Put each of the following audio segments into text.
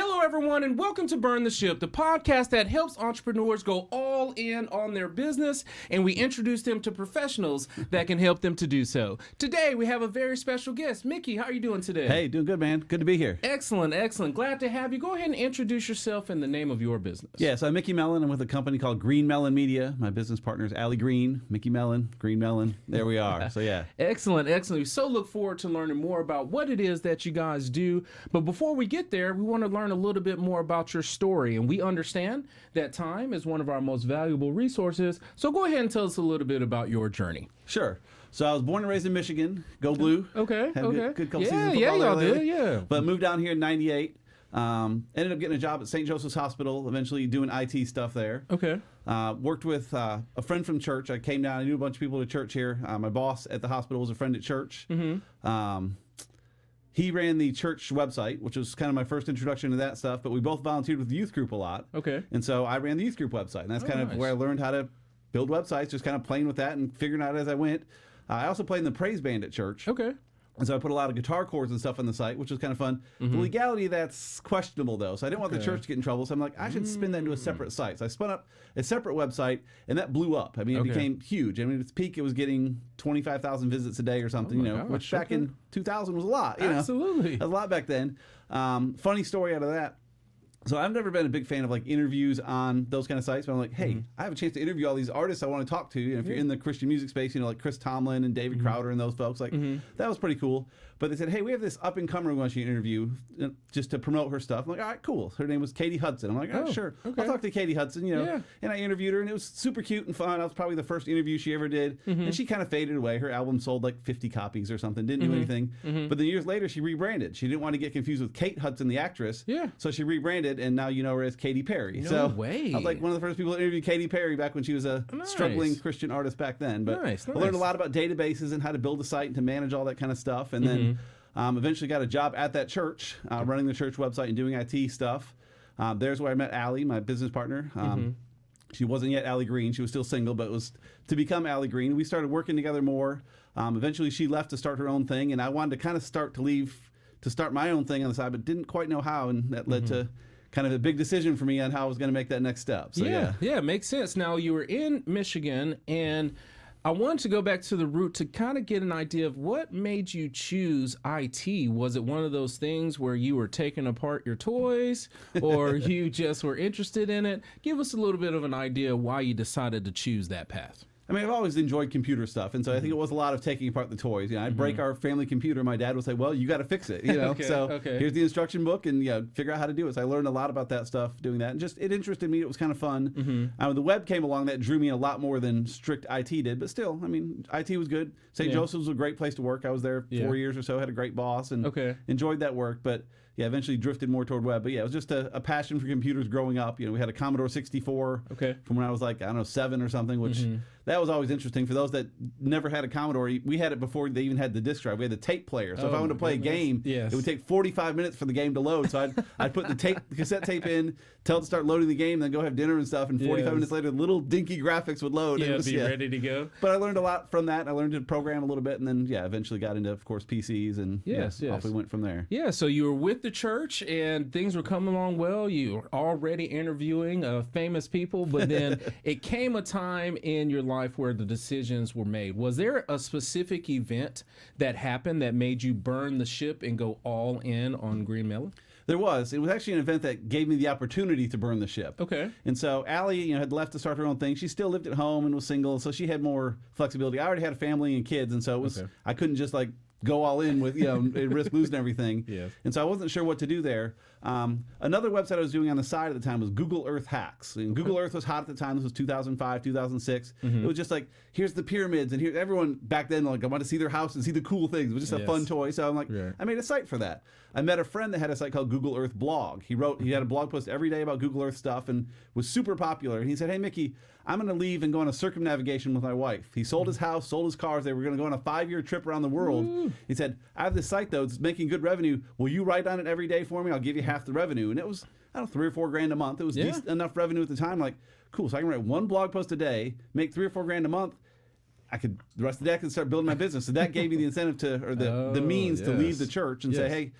Hello, everyone, and welcome to Burn the Ship, the podcast that helps entrepreneurs go all in on their business, and we introduce them to professionals that can help them to do so. Today, we have a very special guest. Mickey, how are you doing today? Hey, doing good, man. Good to be here. Excellent, excellent. Glad to have you. Go ahead and introduce yourself and the name of your business. Yeah, so I'm Mickey Mellen. I'm with a company called GreenMellen Media. My business partner is Allie Green, Mickey Mellen, GreenMellen. There we are. So, yeah. Excellent, excellent. We so look forward to learning more about what it is that you guys do. But before we get there, we want to learn a little bit more about your story. And we understand that time is one of our most valuable resources. So go ahead and tell us a little bit about your journey. Sure. So I was born and raised in Michigan. Go Blue. Okay, Had okay. Good couple seasons of football y'all there. did, yeah. But moved down here in 98. Ended up getting a job at St. Joseph's Hospital, eventually doing IT stuff there. Okay. Worked with a friend from church. I came down. I knew a bunch of people at church here. My boss at the hospital was a friend at church. Mm-hmm. He ran the church website, which was kind of my first introduction to that stuff, but we both volunteered with the youth group a lot. Okay. And so I ran the youth group website, and that's kind of where I learned how to build websites, just kind of playing with that and figuring out as I went. I also played in the praise band at church. Okay. And so I put a lot of guitar chords and stuff on the site, which was kind of fun. The legality, that's questionable, though. So I didn't want the church to get in trouble. So I'm like, I should spin that into a separate site. So I spun up a separate website, and that blew up. I mean, it became huge. I mean, at its peak, it was getting 25,000 visits a day or something, which back in 2000 was a lot. Absolutely. A lot back then. Funny story out of that. So I've never been a big fan of like interviews on those kind of sites, but I'm like, hey, I have a chance to interview all these artists I want to talk to. If you're in the Christian music space, like Chris Tomlin and David Crowder and those folks, like that was pretty cool. But they said, hey, we have this up and comer we want you to interview just to promote her stuff. I'm like, all right, cool. Her name was Katie Hudson. I'm like, oh, sure. Okay. I'll talk to Katie Hudson, And I interviewed her, and it was super cute and fun. I was probably the first interview she ever did, and she kind of faded away. Her album sold like 50 copies or something, didn't do anything. But then years later, she rebranded. She didn't want to get confused with Kate Hudson, the actress. Yeah. So she rebranded, and now you know her as Katy Perry. No way. I was like one of the first people to interview Katy Perry back when she was a struggling Christian artist back then. But I learned a lot about databases and how to build a site and to manage all that kind of stuff. And then eventually got a job at that church, running the church website and doing IT stuff. There's where I met Allie, my business partner. She wasn't yet Allie Green. She was still single, but it was to become Allie Green. We started working together more. Eventually, she left to start her own thing, and I wanted to kind of start my own thing on the side, but didn't quite know how, and that led to kind of a big decision for me on how I was going to make that next step. So, yeah, makes sense. Now, you were in Michigan, and I wanted to go back to the root to kind of get an idea of what made you choose IT. Was it one of those things where you were taking apart your toys, or you just were interested in it? Give us a little bit of an idea why you decided to choose that path. I mean, I've always enjoyed computer stuff, and so I think it was a lot of taking apart the toys. I'd break our family computer. My dad would say, well, you got to fix it, Here's the instruction book, and figure out how to do it. So I learned a lot about that stuff doing that, and just it interested me. It was kind of fun. The web came along, that drew me a lot more than strict IT did, but still, I mean, IT was good. St. Joseph's was a great place to work. I was there 4 years or so, had a great boss, and enjoyed that work, but eventually drifted more toward web. But it was just a passion for computers growing up. We had a Commodore 64 from when I was like, I don't know, 7 or something, which that was always interesting. For those that never had a Commodore, we had it before they even had the disk drive. We had the tape player. So if I wanted to play a game, it would take 45 minutes for the game to load. So I'd put the cassette tape in, tell it to start loading the game, then go have dinner and stuff, and 45 minutes later, little dinky graphics would load. It was ready to go. But I learned a lot from that. I learned to program a little bit, and then, eventually got into, of course, PCs, and off we went from there. Yeah, so you were with the church, and things were coming along well. You were already interviewing famous people, but then it came a time in your life where the decisions were made. Was there a specific event that happened that made you burn the ship and go all in on GreenMellen? There was. It was actually an event that gave me the opportunity to burn the ship. Okay. And so Allie, had left to start her own thing. She still lived at home and was single, so she had more flexibility. I already had a family and kids, and so it was I couldn't just go all in with, and risk losing everything. Yes. And so I wasn't sure what to do there. Another website I was doing on the side at the time was Google Earth Hacks. And Google Earth was hot at the time. This was 2005, 2006. It was just like, here's the pyramids, and here everyone back then, I want to see their house and see the cool things. It was just a fun toy. So I'm like, I made a site for that. I met a friend that had a site called Google Earth Blog. He had a blog post every day about Google Earth stuff and was super popular. And he said, hey, Mickey, I'm going to leave and go on a circumnavigation with my wife. He sold his house, sold his cars. They were going to go on a 5-year trip around the world. Woo. He said, I have this site, though. It's making good revenue. Will you write on it every day for me? I'll give you half the revenue. And it was, I don't know, $3 or $4 grand a month. It was decent enough revenue at the time. Like, cool. So I can write one blog post a day, make $3 or $4 grand a month. The rest of the day I could start building my business. So that gave me the incentive the means to leave the church and say, hey,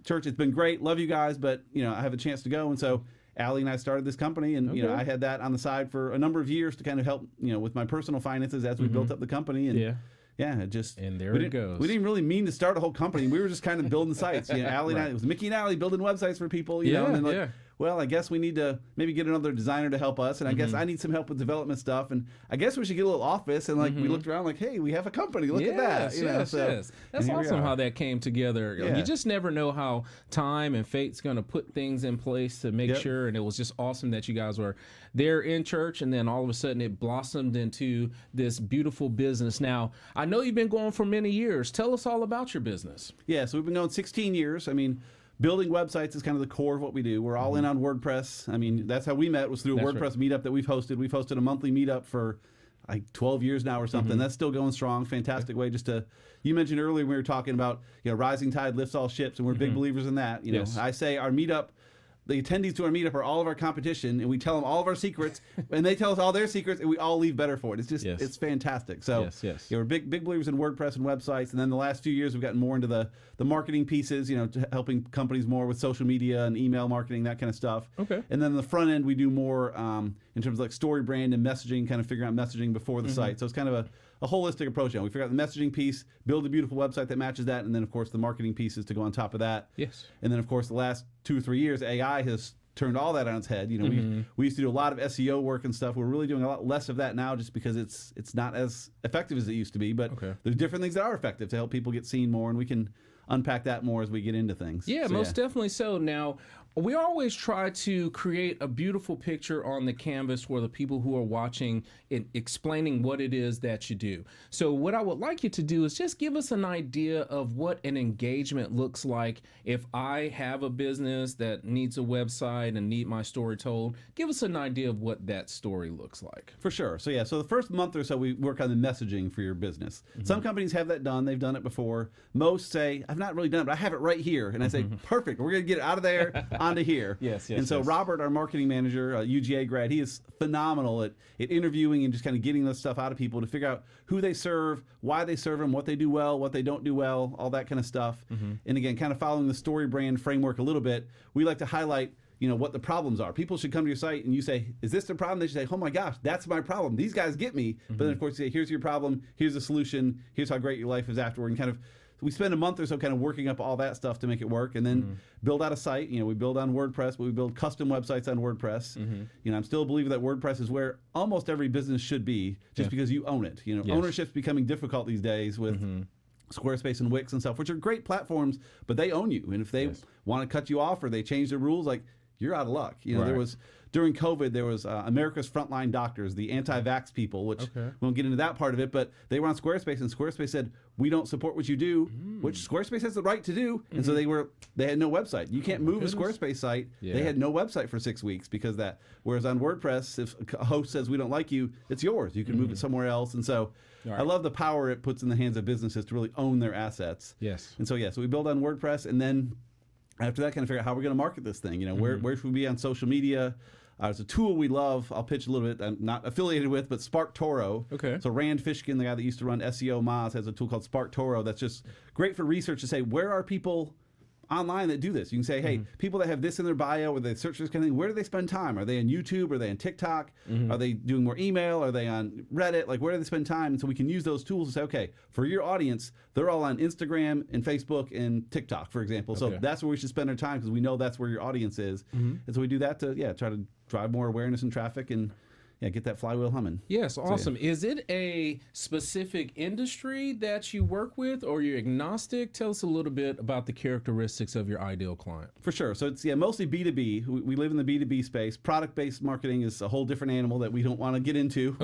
church, it's been great. Love you guys, but I have a chance to go. And so Allie and I started this company, and I had that on the side for a number of years to kind of help with my personal finances as we built up the company. And and there it goes. We didn't really mean to start a whole company. We were just kind of building sites. Allie and I, it was Mickey and Allie building websites for people. And then well, I guess we need to maybe get another designer to help us, and I guess I need some help with development stuff, and I guess we should get a little office. And we looked around like, hey, we have a company. Look at that. Yes. That's awesome how that came together. Yeah. You just never know how time and fate's going to put things in place to make sure. And it was just awesome that you guys were there in church, and then all of a sudden it blossomed into this beautiful business. Now, I know you've been going for many years. Tell us all about your business. Yeah, so we've been going 16 years. I mean, building websites is kind of the core of what we do. We're all in on WordPress. I mean, that's how we met, was through a WordPress meetup that we've hosted. We've hosted a monthly meetup for like 12 years now or something. That's still going strong. Fantastic way just to, you mentioned earlier when we were talking about, rising tide lifts all ships, and we're big believers in that. I say our meetup, the attendees to our meetup are all of our competition, and we tell them all of our secrets, and they tell us all their secrets, and we all leave better for it. It's just, it's fantastic. So we're big believers in WordPress and websites, and then the last few years we've gotten more into the marketing pieces, to helping companies more with social media and email marketing, that kind of stuff. Okay. And then the front end we do more in terms of like story brand and messaging, kind of figuring out messaging before the site. So it's kind of a holistic approach. We figure out the messaging piece, build a beautiful website that matches that, and then of course the marketing pieces to go on top of that. Yes. And then of course the last 2 or 3 years, AI has turned all that on its head. We used to do a lot of SEO work and stuff. We're really doing a lot less of that now, just because it's not as effective as it used to be. But there's different things that are effective to help people get seen more, and we can unpack that more as we get into things. Yeah, most definitely so. Now, we always try to create a beautiful picture on the canvas for the people who are watching, explaining what it is that you do. So what I would like you to do is just give us an idea of what an engagement looks like. If I have a business that needs a website and need my story told, give us an idea of what that story looks like. For sure. So the first month or so we work on the messaging for your business. Some companies have that done. They've done it before. Most say, I've not really done it, but I have it right here. And I say, perfect. We're going to get it out of there onto here. And so Robert, our marketing manager, UGA grad, he is phenomenal at interviewing and just kind of getting this stuff out of people to figure out who they serve, why they serve them, what they do well, what they don't do well, all that kind of stuff. And again, kind of following the story brand framework a little bit, we like to highlight what the problems are. People should come to your site and you say, is this the problem? They should say, oh my gosh, that's my problem. These guys get me. But then of course you say, here's your problem, here's the solution, here's how great your life is afterward. And kind of, we spend a month or so kind of working up all that stuff to make it work, and then build out a site. We build on WordPress, but we build custom websites on WordPress. I'm still a believer that WordPress is where almost every business should be, just because you own it. Ownership's becoming difficult these days with Squarespace and Wix and stuff, which are great platforms, but they own you. And if they want to cut you off or they change the rules, like, you're out of luck. There was, during COVID, there was America's Frontline Doctors, the anti-vax people, which we won't get into that part of it, but they were on Squarespace, and Squarespace said, we don't support what you do, which Squarespace has the right to do, and so they had no website. You can't move a Squarespace site. They had no website for 6 weeks because that. Whereas on WordPress, if a host says we don't like you, it's yours. You can move it somewhere else. And so I love the power it puts in the hands of businesses to really own their assets. And so we build on WordPress, and then after that, kind of figure out how we're going to market this thing. Where should we be on social media? It's a tool we love. I'll pitch a little bit. I'm not affiliated with, but SparkToro. So Rand Fishkin, the guy that used to run SEO Moz, has a tool called SparkToro that's just great for research to say, where are people online that do this? You can say, hey, people that have this in their bio, or they search this kind of thing, where do they spend time? Are they on YouTube? Are they on TikTok? Are they doing more email? Are they on Reddit? Like, where do they spend time? And so we can use those tools to say, okay, for your audience, they're all on Instagram and Facebook and TikTok, for example. So that's where we should spend our time, because we know that's where your audience is. And so we do that to try to drive more awareness and traffic and get that flywheel humming. Yes, awesome. So, Is it a specific industry that you work with, or you're agnostic? Tell us a little bit about the characteristics of your ideal client. For sure. So it's mostly B2B. We live in the B2B space. Product-based marketing is a whole different animal that we don't want to get into.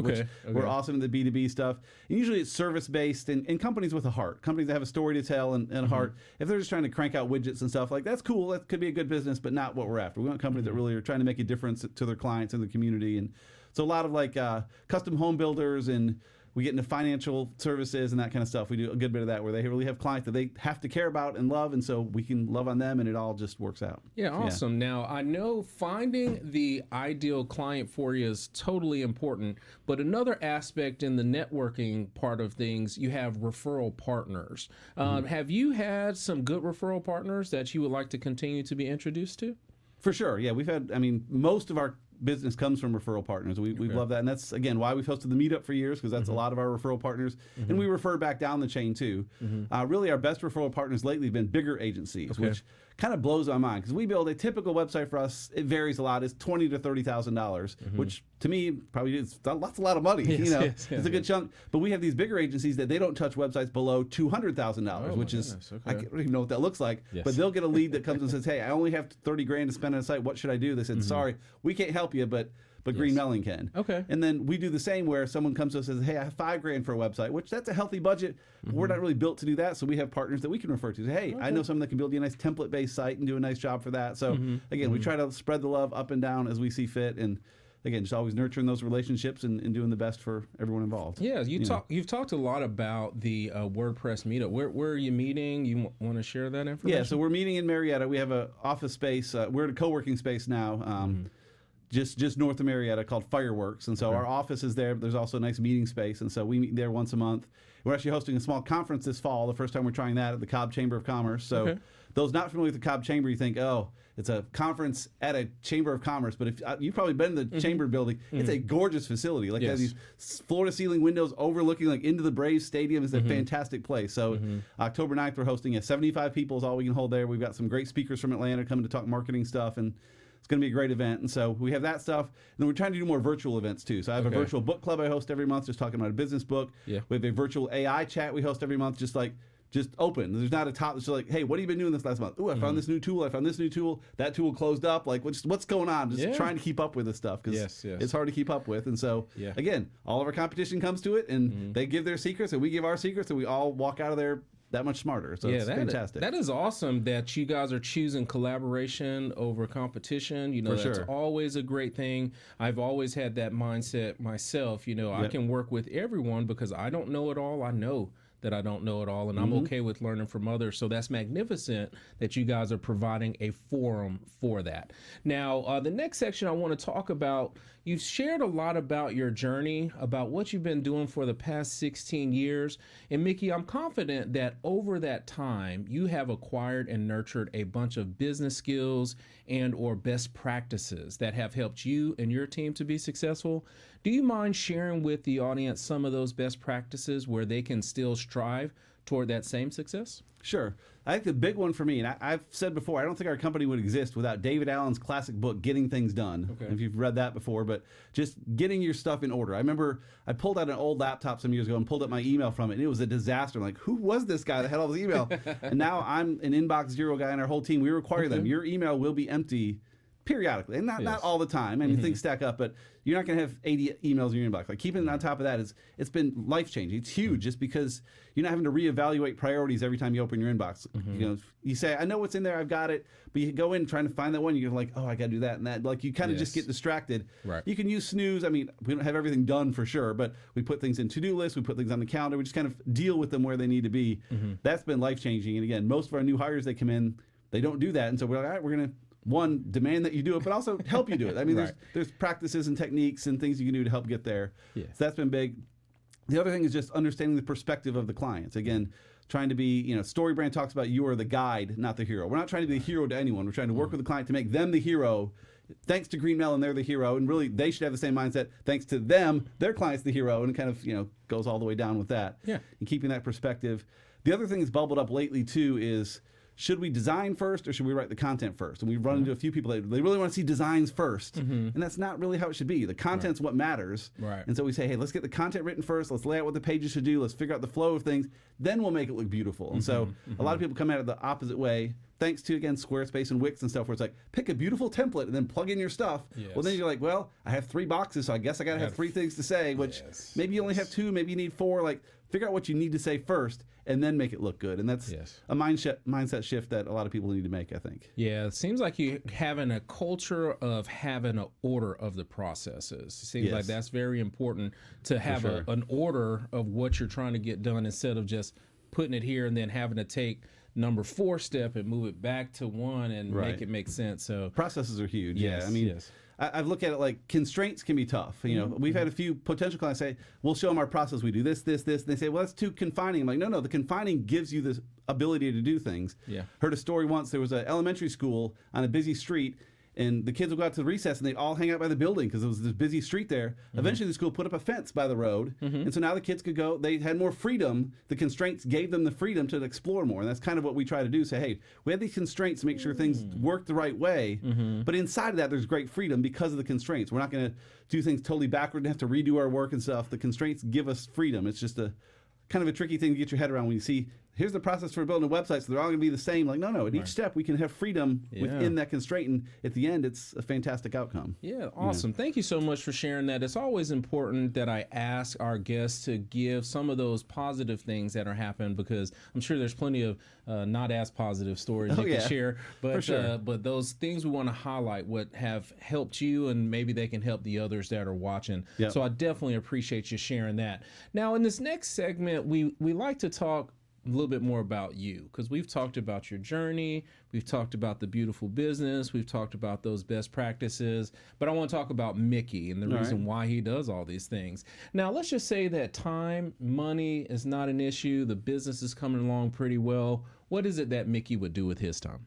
We're awesome in the B2B stuff. And usually it's service-based and companies with a heart. Companies that have a story to tell and a heart. If they're just trying to crank out widgets and stuff, like, that's cool. That could be a good business, but not what we're after. We want companies that really are trying to make a difference to their clients and the community. And so a lot of custom home builders, and we get into financial services and that kind of stuff. We do a good bit of that where they really have clients that they have to care about and love, and so we can love on them, and it all just works out. Yeah, awesome. Now, I know finding the ideal client for you is totally important, but another aspect in the networking part of things, you have referral partners. Have you had some good referral partners that you would like to continue to be introduced to? For sure, yeah. We've had, most of our business comes from referral partners. We love that, and that's again why we've hosted the meetup for years, because that's a lot of our referral partners, and we refer back down the chain too. Really, our best referral partners lately have been bigger agencies, which kind of blows my mind, because we build a typical website for us. It varies a lot. It's $20,000 to $30,000, which to me probably is a lot of money. It's a good chunk. But we have these bigger agencies that they don't touch websites below $200,000, which is I don't even know what that looks like. But they'll get a lead that comes and says, "Hey, I only have $30,000 to spend on a site. What should I do?" They said, "Sorry, we can't help you, but GreenMellen can." And then we do the same where someone comes to us and says, "Hey, I have $5,000 for a website," which that's a healthy budget. We're not really built to do that, so we have partners that we can refer to. Say, "Hey, I know someone that can build you a nice template-based site and do a nice job for that." So again, we try to spread the love up and down as we see fit, and again, just always nurturing those relationships and doing the best for everyone involved. Yeah, you've talked a lot about the WordPress meetup. Where are you meeting? You want to share that information? Yeah, so we're meeting in Marietta. We have an office space. We're at a co-working space now. Just north of Marietta, called Fireworks, and so our office is there. There's also a nice meeting space, and so we meet there once a month. We're actually hosting a small conference this fall. The first time we're trying that at the Cobb Chamber of Commerce. So those not familiar with the Cobb Chamber, you think, oh, it's a conference at a Chamber of Commerce, but if you've probably been in the Chamber building, it's a gorgeous facility. Like, it has these floor-to-ceiling windows overlooking into the Braves Stadium. It's a fantastic place. So October 9th, we're hosting 75 people is all we can hold there. We've got some great speakers from Atlanta coming to talk marketing stuff, and it's going to be a great event. And so we have that stuff. And then we're trying to do more virtual events too. So I have a virtual book club I host every month, just talking about a business book. We have a virtual AI chat we host every month, just open. There's not a top that's like, "Hey, what have you been doing this last month? Ooh, I found this new tool. I found this new tool. That tool closed up. Like, what's going on?" Just trying to keep up with this stuff, because it's hard to keep up with. And so, again, all of our competition comes to it, and they give their secrets, and we give our secrets, and we all walk out of there that much smarter. So it's fantastic. That is awesome that you guys are choosing collaboration over competition. That's always a great thing. I've always had that mindset myself. I can work with everyone because I don't know it all. I know that I don't know it all, and I'm okay with learning from others. So that's magnificent that you guys are providing a forum for that. Now, the next section I want to talk about, you've shared a lot about your journey, about what you've been doing for the past 16 years. And Mickey, I'm confident that over that time, you have acquired and nurtured a bunch of business skills and or best practices that have helped you and your team to be successful. Do you mind sharing with the audience some of those best practices where they can still strive toward that same success? Sure. I think the big one for me, and I've said before, I don't think our company would exist without David Allen's classic book, Getting Things Done. If you've read that before, but just getting your stuff in order. I remember I pulled out an old laptop some years ago and pulled up my email from it, and it was a disaster. I'm like, who was this guy that had all this email? And now I'm an inbox zero guy, and our whole team, we require them. Your email will be empty periodically, and not all the time. Things stack up, but you're not going to have 80 emails in your inbox. Like, keeping it on top of that it's been life-changing. It's huge, just because you're not having to reevaluate priorities every time you open your inbox. You say, "I know what's in there, I've got it," but you go in trying to find that one, you're like, "Oh, I got to do that and that." Like, you kind of just get distracted. You can use snooze. We don't have everything done for sure, but we put things in to-do lists, we put things on the calendar, we just kind of deal with them where they need to be. That's been life-changing. And again, most of our new hires that come in, they don't do that, and so we're like, all right, we're going to demand that you do it, but also help you do it. There's practices and techniques and things you can do to help get there. So that's been big. The other thing is just understanding the perspective of the clients. Again, trying to be, StoryBrand talks about you are the guide, not the hero. We're not trying to be the hero to anyone. We're trying to work with the client to make them the hero. Thanks to GreenMellen, they're the hero, and really they should have the same mindset. Thanks to them, their client's the hero, and it kind of goes all the way down with that. And keeping that perspective. The other thing that's bubbled up lately too is, should we design first or should we write the content first? And we've run into a few people that they really want to see designs first. And that's not really how it should be. The content's what matters. And so we say, hey, let's get the content written first. Let's lay out what the pages should do. Let's figure out the flow of things. Then we'll make it look beautiful. And so a lot of people come at it the opposite way. Thanks to, again, Squarespace and Wix and stuff, where it's like, pick a beautiful template and then plug in your stuff. Well, then you're like, well, I have 3 boxes, so I guess I got to have 3 things to say, which maybe you only have 2, maybe you need 4. Like, figure out what you need to say first and then make it look good. And that's a mindset shift that a lot of people need to make, I think. Yeah, it seems like you having a culture of having an order of the processes. It seems like that's very important to have an order of what you're trying to get done instead of just putting it here and then having to take number 4 step and move it back to 1 and make it make sense. So processes are huge. I mean, I've looked at it like constraints can be tough. You know, we've had a few potential clients say, we'll show them our process. We do this, this, this. And they say, well, that's too confining. I'm like, no, the confining gives you this ability to do things. Heard a story once. There was an elementary school on a busy street, and the kids would go out to the recess, and they'd all hang out by the building because it was this busy street there. Eventually, the school put up a fence by the road, and so now the kids could go. They had more freedom. The constraints gave them the freedom to explore more, and that's kind of what we try to do. Say, hey, we have these constraints to make sure things work the right way, but inside of that, there's great freedom because of the constraints. We're not going to do things totally backward and have to redo our work and stuff. The constraints give us freedom. It's just a kind of a tricky thing to get your head around when you see, here's the process for building a website, so they're all going to be the same. Like, no. At each step, we can have freedom within that constraint, and at the end, it's a fantastic outcome. Yeah, awesome. Thank you so much for sharing that. It's always important that I ask our guests to give some of those positive things that are happening, because I'm sure there's plenty of not as positive stories you can share. But but those things we want to highlight, what have helped you, and maybe they can help the others that are watching. So I definitely appreciate you sharing that. Now, in this next segment, we like to talk a little bit more about you, because we've talked about your journey, we've talked about the beautiful business, we've talked about those best practices, but I want to talk about Mickey and the reason why he does all these things. Now, let's just say that time, money is not an issue, the business is coming along pretty well. What is it that Mickey would do with his time?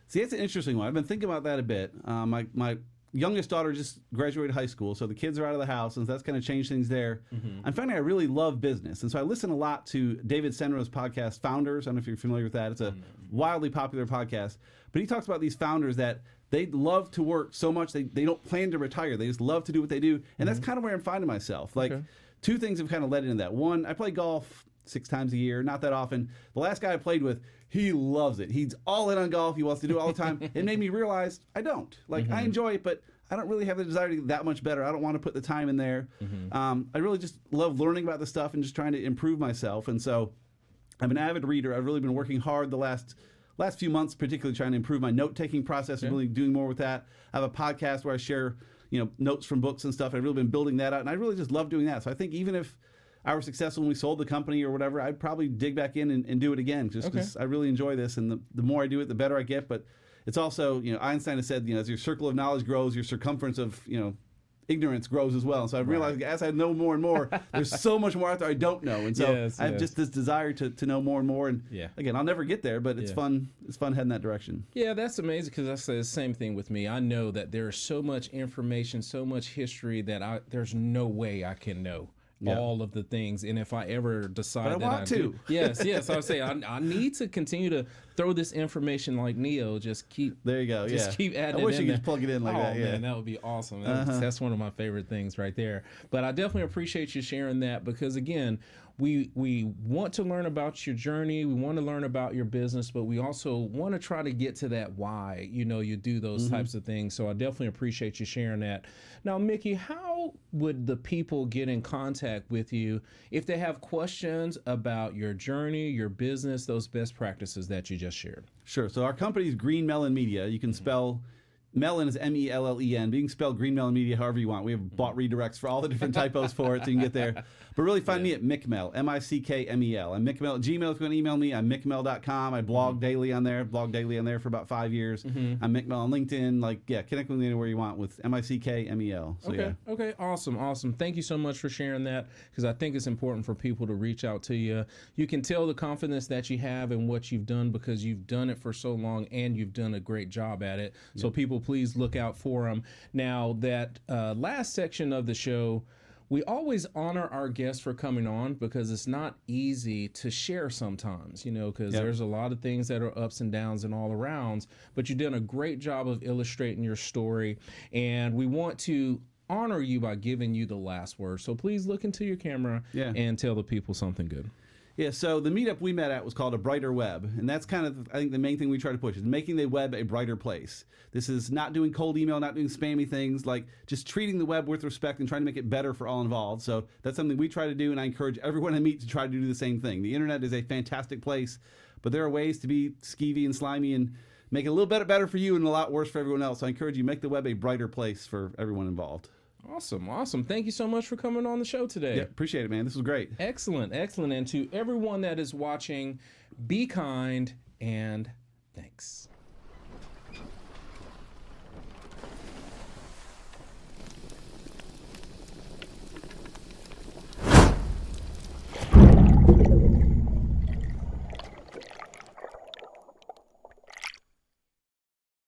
See, that's an interesting one. I've been thinking about that a bit. My youngest daughter just graduated high school, so the kids are out of the house, and that's going to change things there. I'm finding I really love business, and so I listen a lot to David Senra's podcast, Founders. I don't know if you're familiar with that. It's a wildly popular podcast, but he talks about these founders that they love to work so much they don't plan to retire. They just love to do what they do, and that's kind of where I'm finding myself. Like, two things have kind of led into that. One, I play golf 6 times a year, not that often. The last guy I played with, he loves it. He's all in on golf. He wants to do it all the time. It made me realize I don't. Like, I enjoy it, but I don't really have the desire to get that much better. I don't want to put the time in there. I really just love learning about the stuff and just trying to improve myself. And so I'm an avid reader. I've really been working hard the last few months, particularly trying to improve my note-taking process and really doing more with that. I have a podcast where I share, notes from books and stuff. I've really been building that out, and I really just love doing that. So I think even if I were successful when we sold the company or whatever, I'd probably dig back in and do it again, just because I really enjoy this, and the more I do it, the better I get. But it's also, Einstein has said, as your circle of knowledge grows, your circumference of, ignorance grows as well. And so I realized as I know more and more, there's so much more out there I don't know. And so I have just this desire to know more and more. And again, I'll never get there, but it's fun. It's fun heading that direction. Yeah, that's amazing, because I say the same thing with me. I know that there's so much information, so much history that there's no way I can know all of the things. And if I ever decide but I want to. Yes, I would say I need to continue to throw this information like Neo. Just keep there. You go. Just keep adding. I wish you could just plug it in like that. Man, that would be awesome. That's one of my favorite things right there. But I definitely appreciate you sharing that, because again, we want to learn about your journey. We want to learn about your business, but we also want to try to get to that why, you do those types of things. So I definitely appreciate you sharing that. Now, Mickey, how would the people get in contact with you if they have questions about your journey, your business, those best practices that you just shared? Sure. So our company is GreenMellen Media. You can spell Mellen is Mellen, but you can spell GreenMellen Media however you want. We have bought redirects for all the different typos for it, so you can get there. But really find me at MickMell, M-I-C-K-M-E-L. I'm MickMell at Gmail if you want to email me. I'm mickmell.com. I blog daily on there, for about 5 years. I'm MickMell on LinkedIn. Connect with me anywhere you want with M-I-C-K-M-E-L. So, Okay, awesome. Thank you so much for sharing that, because I think it's important for people to reach out to you. You can tell the confidence that you have in what you've done, because you've done it for so long and you've done a great job at it. So people, please look out for them. Now, that last section of the show, we always honor our guests for coming on, because it's not easy to share sometimes, because there's a lot of things that are ups and downs and all arounds, but you've done a great job of illustrating your story, and we want to honor you by giving you the last word. So please look into your camera and tell the people something good. Yeah, so the meetup we met at was called A Brighter Web, and that's kind of, I think, the main thing we try to push is making the web a brighter place. This is not doing cold email, not doing spammy things, like just treating the web with respect and trying to make it better for all involved. So that's something we try to do, and I encourage everyone I meet to try to do the same thing. The internet is a fantastic place, but there are ways to be skeevy and slimy and make it a little bit better for you and a lot worse for everyone else. So I encourage you, make the web a brighter place for everyone involved. Awesome, awesome. Thank you so much for coming on the show today. Yeah, appreciate it, man. This was great. Excellent, excellent. And to everyone that is watching, be kind and thanks.